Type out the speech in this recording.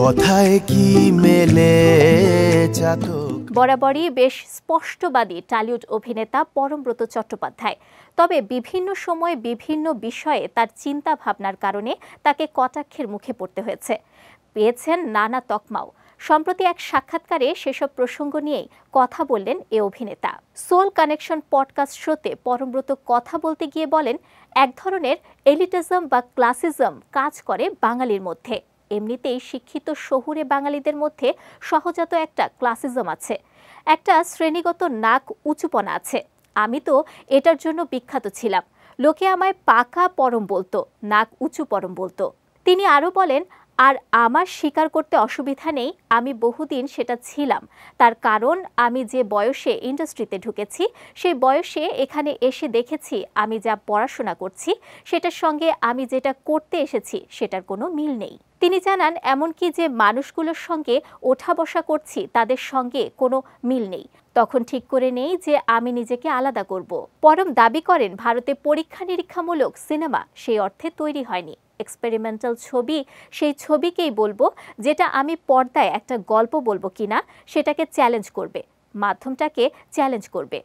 কথায় কি মেলে চাতক। বরাবরই বেশ স্পষ্টবাদী টলিউড অভিনেতা পরমব্রত চট্টোপাধ্যায়। তবে বিভিন্ন সময়ে বিভিন্ন বিষয়ে তার চিন্তা ভাবনার কারণে তাকে কটাক্ষের মুখে পড়তে হয়েছে, পেয়েছেন নানা তকমাও। সম্প্রতি এক সাক্ষাৎকারে সেসব প্রসঙ্গ নিয়েই কথা বললেন এ অভিনেতা। সোল কানেকশন পডকাস্ট শোতে পরমব্রত কথা বলতে গিয়ে বলেন, এক ধরনের এলিটিজম বা ক্লাসিজম কাজ করে বাঙালির মধ্যে। এমনিতেই শিক্ষিত শহুরে বাঙালিদের মধ্যে সহজাত একটা ক্লাসিজম আছে, একটা শ্রেণীগত নাক উঁচুপনা আছে। আমি তো এটার জন্য বিখ্যাত ছিলাম। লোকে আমায় পাকা পরম বলতো, নাক উঁচু পরম বলতো। তিনি আরও বলেন, আর আমার স্বীকার করতে অসুবিধা নেই, আমি বহুদিন সেটা ছিলাম। তার কারণ আমি যে বয়সে ইন্ডাস্ট্রিতে ঢুকেছি, সেই বয়সে এখানে এসে দেখেছি আমি যা পড়াশোনা করছি সেটার সঙ্গে আমি যেটা করতে এসেছি সেটার কোনো মিল নেই। তিনি জানান, এমনকি যে মানুষগুলোর সঙ্গে ওঠা বসা করছি তাদের সঙ্গে কোনো মিল নেই। তখন ঠিক করে নেই যে আমি নিজেকে আলাদা করব। পরম দাবি করেন, ভারতে পরীক্ষা নিরীক্ষামূলক সিনেমা সেই অর্থে তৈরি হয়নি। এক্সপেরিমেন্টাল ছবি সেই ছবিকেই বলবো, যেটা আমি পর্দায় একটা গল্প বলবো কিনা সেটাকে চ্যালেঞ্জ করবে, মাধ্যমটাকে চ্যালেঞ্জ করবে।